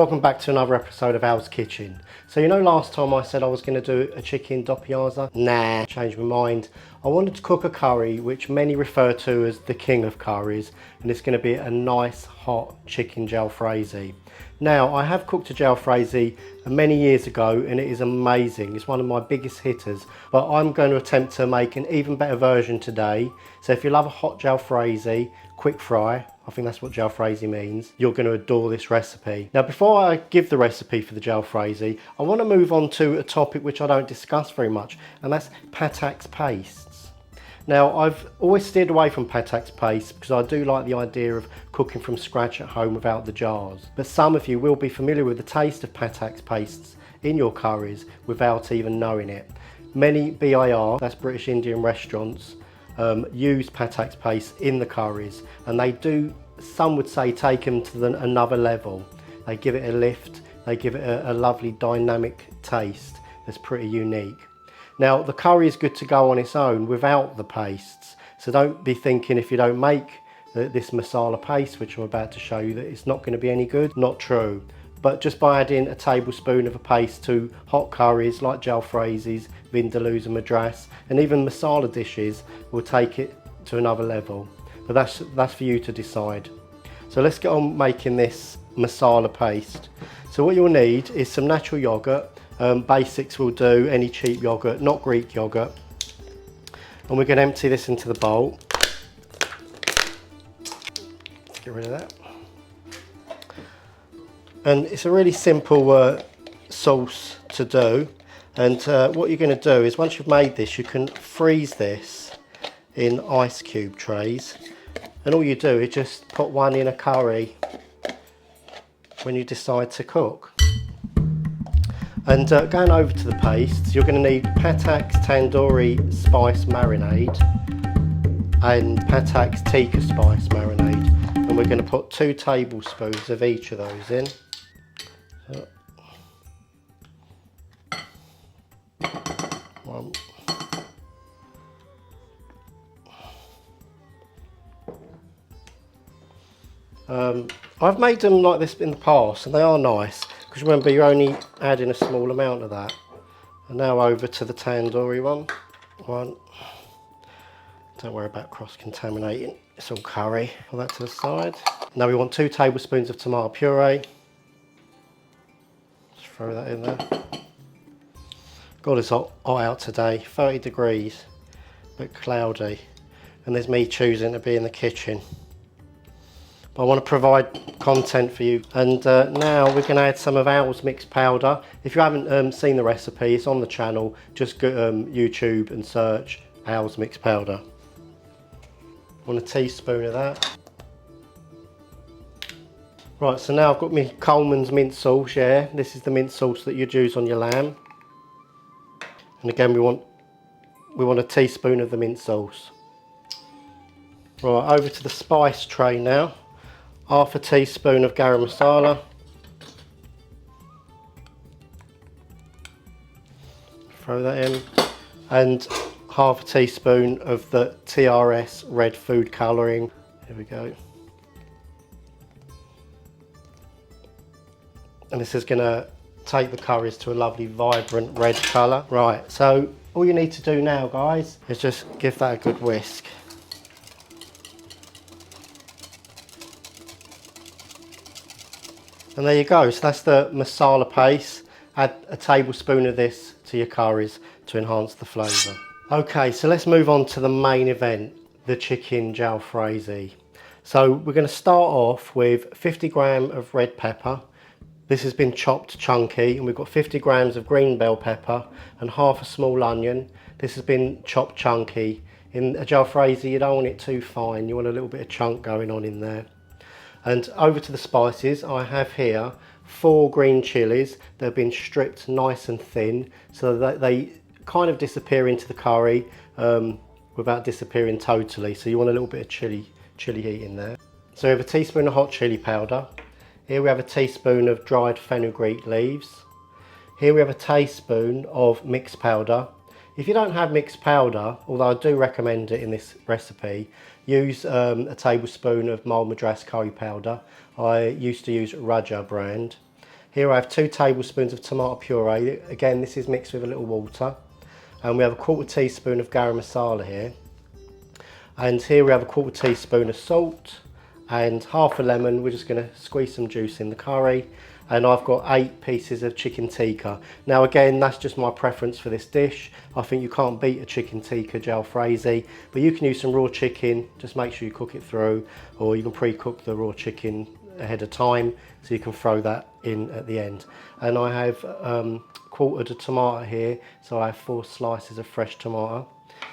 welcome back to another episode of Al's Kitchen. So you know last time I said I was going to do a chicken doppiaza? Nah, changed my mind. I wanted to cook a curry which many refer to as the king of curries, and it's going to be a nice hot chicken jalfrezi. Now I have cooked a jalfrezi many years ago and it is amazing. It's one of my biggest hitters, but I'm going to attempt to make an even better version today. So if you love a hot jalfrezi, quick fry, I think that's what jalfrezi means, you're going to adore this recipe. Now before I give the recipe for the jalfrezi, I want to move on to a topic which I don't discuss very much, and that's Patak's pastes. Now I've always steered away from Patak's paste because I do like the idea of cooking from scratch at home without the jars. But some of you will be familiar with the taste of Patak's pastes in your curries without even knowing it. Many BIR, that's British Indian restaurants, use Patak's paste in the curries, and they do, some would say, take them to another level. They give it a lift, they give it a lovely dynamic taste that's pretty unique. Now the curry is good to go on its own without the pastes, so don't be thinking if you don't make this masala paste, which I'm about to show you, that it's not going to be any good. Not true. But just by adding a tablespoon of a paste to hot curries like jalfrezis, vindaloo and madras, and even masala dishes, will take it to another level. But that's for you to decide. So let's get on making this masala paste. So what you'll need is some natural yogurt. Basics will do, any cheap yogurt, not Greek yogurt. And we're going to empty this into the bowl. Let's get rid of that. And it's a really simple sauce to do, and what you're going to do is, once you've made this, you can freeze this in ice cube trays, and all you do is just put one in a curry when you decide to cook. And going over to the paste, you're going to need Patak's tandoori spice marinade and Patak's tikka spice marinade, and we're going to put 2 tablespoons of each of those in. One. I've made them like this in the past and they are nice, because remember, you're only adding a small amount of that. And now over to the tandoori one. Don't worry about cross-contaminating, it's all curry. Put that to the side. Now we want 2 tablespoons of tomato puree. Just throw that in there. God, it's hot out today, 30 degrees, but cloudy. And there's me choosing to be in the kitchen. But I want to provide content for you. And now we're going to add some of Al's mixed powder. If you haven't seen the recipe, it's on the channel. Just go YouTube and search Al's mixed powder. I want a teaspoon of that. Right, so now I've got my Coleman's mint sauce, yeah. This is the mint sauce that you'd use on your lamb. And again, we want a teaspoon of the mint sauce. Right, over to the spice tray now. Half a teaspoon of garam masala. Throw that in. And half a teaspoon of the TRS red food colouring. Here we go. And this is going to take the curries to a lovely vibrant red colour. Right, so all you need to do now, guys, is just give that a good whisk. And there you go, so that's the masala paste. Add a tablespoon of this to your curries to enhance the flavour. Okay, so let's move on to the main event, the chicken jalfrezi. So we're going to start off with 50 grams of red pepper. This has been chopped chunky, and we've got 50 grams of green bell pepper and half a small onion. This has been chopped chunky. In a jalfrezi, you don't want it too fine, you want a little bit of chunk going on in there. And over to the spices, I have here 4 green chillies. They've been stripped nice and thin so that they kind of disappear into the curry without disappearing totally. So you want a little bit of chilli heat in there. So we have a teaspoon of hot chili powder. Here we have a teaspoon of dried fenugreek leaves. Here we have a teaspoon of mixed powder. If you don't have mixed powder, although I do recommend it in this recipe, use a tablespoon of mild madras curry powder. I used to use Raja brand. Here I have 2 tablespoons of tomato puree. Again, this is mixed with a little water. And we have a 1/4 teaspoon of garam masala here. And here we have a 1/4 teaspoon of salt and half a lemon. We're just going to squeeze some juice in the curry. And I've got 8 pieces of chicken tikka. Now again, that's just my preference for this dish. I think you can't beat a chicken tikka jalfrezi, but you can use some raw chicken. Just make sure you cook it through, or you can pre-cook the raw chicken ahead of time, so you can throw that in at the end. And I have quartered a tomato here, so I have 4 slices of fresh tomato.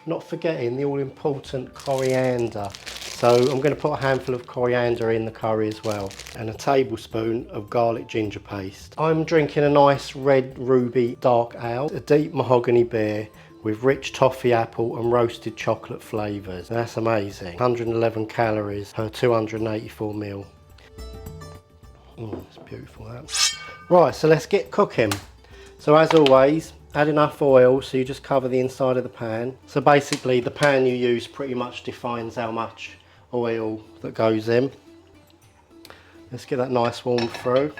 Not forgetting the all important coriander. So I'm going to put a handful of coriander in the curry as well, and a tablespoon of garlic ginger paste. I'm drinking a nice red ruby dark ale, a deep mahogany beer with rich toffee apple and roasted chocolate flavours. That's amazing. 111 calories per 284 ml. It's beautiful that. Right, so let's get cooking. So as always, add enough oil so you just cover the inside of the pan. So basically the pan you use pretty much defines how much oil that goes in. Let's get that nice warm through.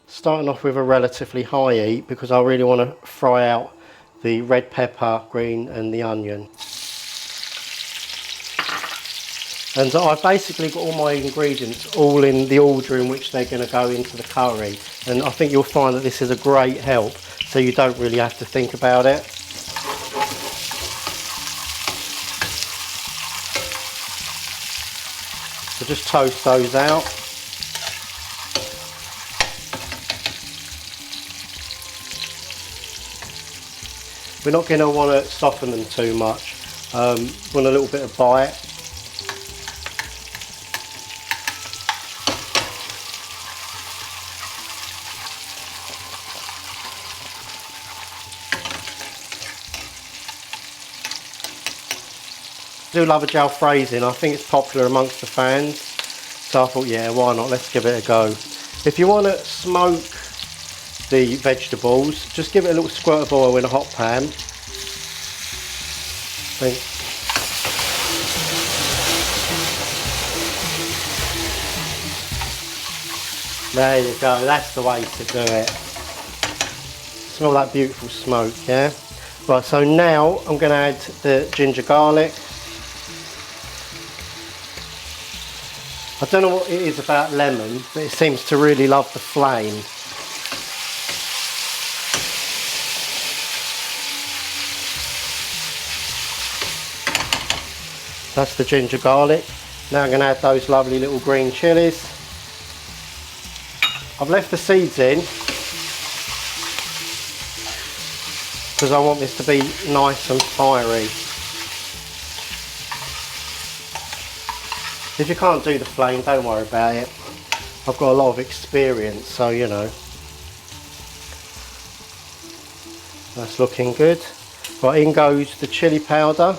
Starting off with a relatively high heat because I really want to fry out the red pepper, green and the onion. And I've basically got all my ingredients all in the order in which they're going to go into the curry. And I think you'll find that this is a great help, so you don't really have to think about it. So just toast those out. We're not going to want to soften them too much. Want a little bit of bite. I do love a jalfrezi, and I think it's popular amongst the fans, so I thought, yeah, why not, let's give it a go. If you want to smoke the vegetables, just give it a little squirt of oil in a hot pan. There you go, that's the way to do it. Smell that beautiful smoke, yeah? Right, so now I'm going to add the ginger garlic. I don't know what it is about lemon, but it seems to really love the flame. That's the ginger garlic. Now I'm going to add those lovely little green chillies. I've left the seeds in because I want this to be nice and fiery. If you can't do the flame, don't worry about it. I've got a lot of experience, so you know. That's looking good. Right, in goes the chilli powder,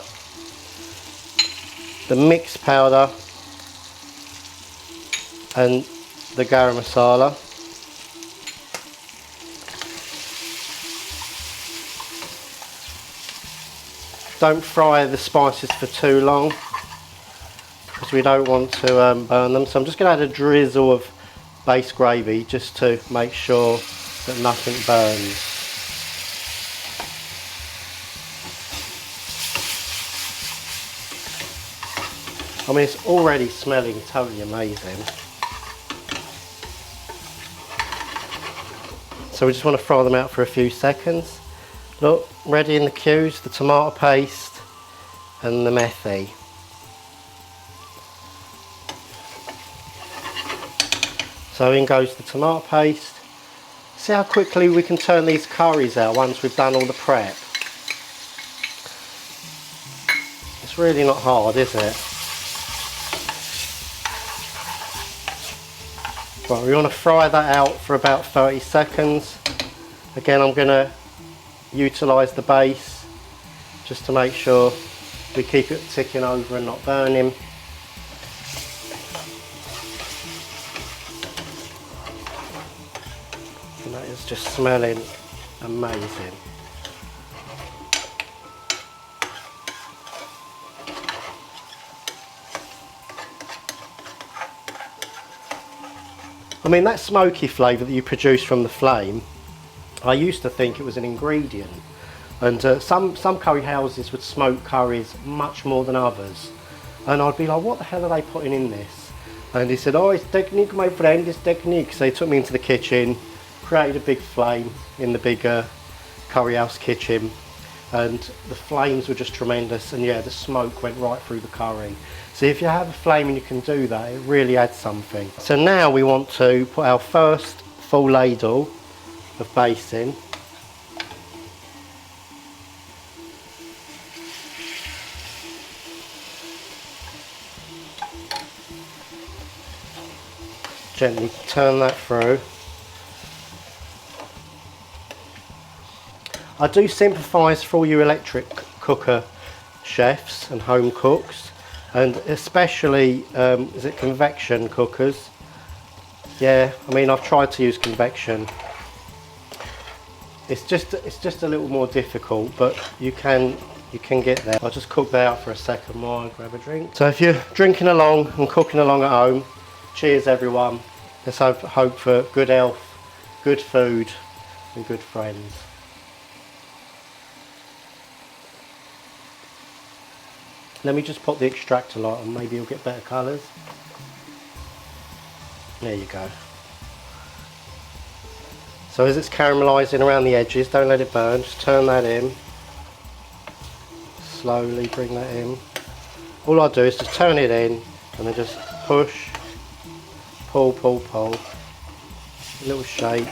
the mix powder, and the garam masala. Don't fry the spices for too long, because we don't want to burn them. So I'm just going to add a drizzle of base gravy just to make sure that nothing burns. I mean, it's already smelling totally amazing. So we just want to fry them out for a few seconds. Look, ready in the queues, the tomato paste and the methi. So in goes the tomato paste. See how quickly we can turn these curries out once we've done all the prep. It's really not hard, is it? Right, we want to fry that out for about 30 seconds. Again, I'm going to utilise the base just to make sure we keep it ticking over and not burning. And that is just smelling amazing. I mean, that smoky flavour that you produce from the flame, I used to think it was an ingredient. And some curry houses would smoke curries much more than others. And I'd be like, what the hell are they putting in this? And he said, oh, it's technique, my friend, it's technique. So he took me into the kitchen, created a big flame in the big curry house kitchen. And the flames were just tremendous. And yeah, the smoke went right through the curry. So if you have a flame and you can do that, it really adds something. So now we want to put our first full ladle of base in. Gently turn that through. I do sympathise for all you electric cooker chefs and home cooks, and especially is it convection cookers? Yeah, I mean, I've tried to use convection. It's just a little more difficult, but you can get there. I'll just cook that out for a second while I grab a drink. So if you're drinking along and cooking along at home, cheers everyone. Let's hope for good health, good food and good friends. Let me just put the extractor light on, maybe you'll get better colours. There you go. So as it's caramelising around the edges, don't let it burn, just turn that in. Slowly bring that in. All I do is just turn it in and then just push. Pull, pull, pull. A little shake.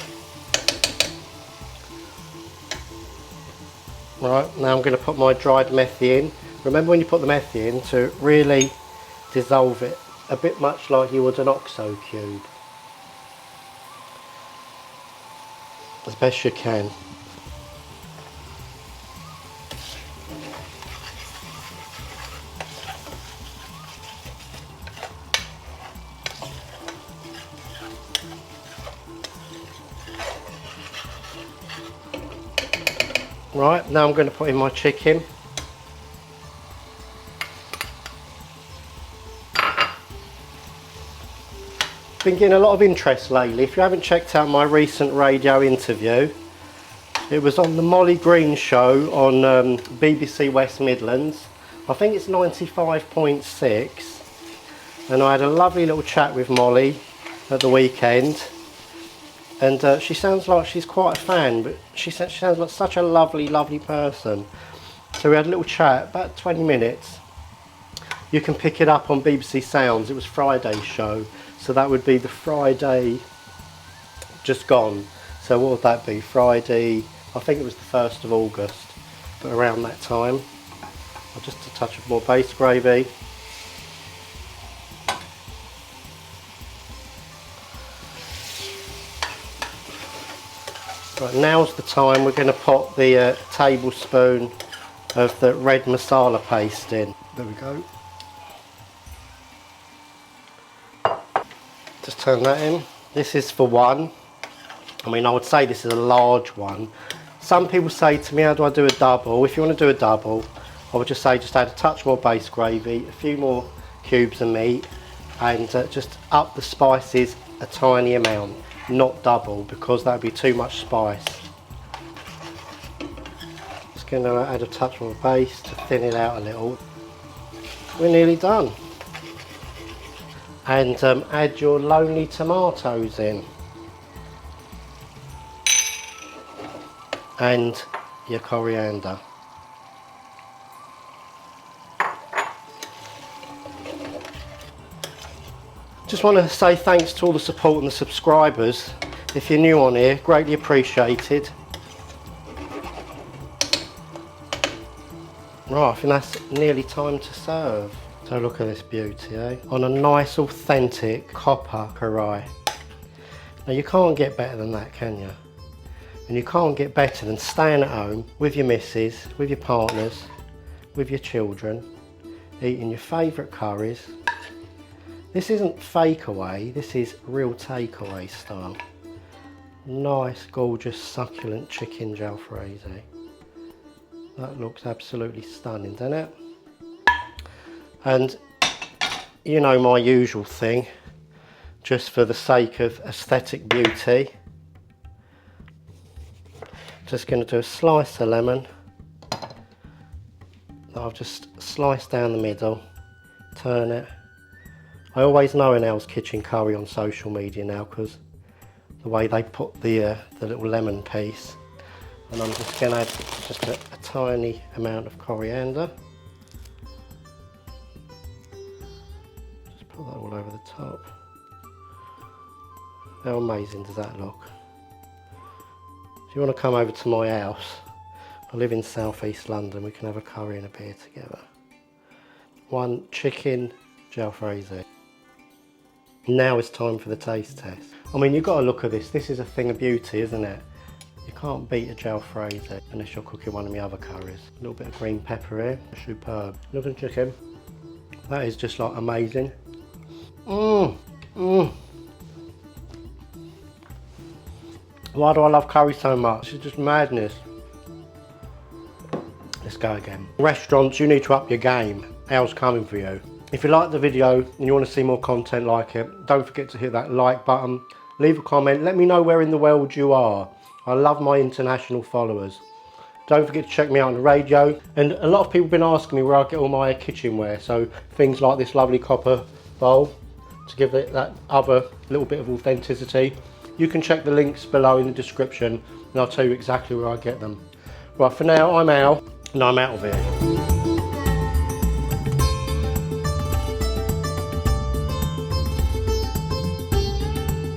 Right, now I'm going to put my dried methy in. Remember when you put the methy in to really dissolve it, a bit much like you would an OXO cube. As best you can. Right, now I'm going to put in my chicken. Been getting a lot of interest lately. If you haven't checked out my recent radio interview, it was on the Molly Green show on BBC West Midlands. I think it's 95.6, and I had a lovely little chat with Molly at the weekend. And she sounds like she's quite a fan, but she sounds like such a lovely, lovely person. So we had a little chat, about 20 minutes. You can pick it up on BBC Sounds. It was Friday's show, so that would be the Friday just gone. So what would that be? Friday, I think it was the 1st of August, but around that time. I'll just a touch of more base gravy. Right, now's the time we're going to put the tablespoon of the red masala paste in. There we go. Just turn that in. This is for one. I mean, I would say this is a large one. Some people say to me, how do I do a double? If you want to do a double, I would just say just add a touch more base gravy, a few more cubes of meat, and just up the spices a tiny amount. Not double, because that would be too much spice. Just going to add a touch more base to thin it out a little. We're nearly done. And add your lonely tomatoes in. And your coriander. Just want to say thanks to all the support and the subscribers. If you're new on here, greatly appreciated. Right, I think that's nearly time to serve. So look at this beauty, eh? On a nice authentic copper purée. Now you can't get better than that, can you? And you can't get better than staying at home with your missus, with your partners, with your children, eating your favourite curries. This isn't fake away, this is real takeaway style. Nice, gorgeous, succulent chicken jalfrezi. That looks absolutely stunning, doesn't it? And you know my usual thing, just for the sake of aesthetic beauty. Just going to do a slice of lemon that I've just sliced down the middle, turn it. I always know an Al's Kitchen curry on social media now because the way they put the little lemon piece. And I'm just going to add just a tiny amount of coriander. Just put that all over the top. How amazing does that look? If you want to come over to my house, I live in South East London, we can have a curry and a beer together. One chicken Jalfrezi. Now it's time for the taste test. I mean, you've got to look at this. This is a thing of beauty, isn't it? You can't beat a Jalfrezi unless you're cooking one of my other curries. A little bit of green pepper here, superb. Look at the chicken. That is just like amazing. Why do I love curry so much? It's just madness. Let's go again. Restaurants, you need to up your game. Al's coming for you. If you like the video and you want to see more content like it, don't forget to hit that like button. Leave a comment. Let me know where in the world you are. I love my international followers. Don't forget to check me out on the radio. And a lot of people have been asking me where I get all my kitchenware. So things like this lovely copper bowl to give it that other little bit of authenticity. You can check the links below in the description and I'll tell you exactly where I get them. Right, for now, I'm Al and I'm out of here.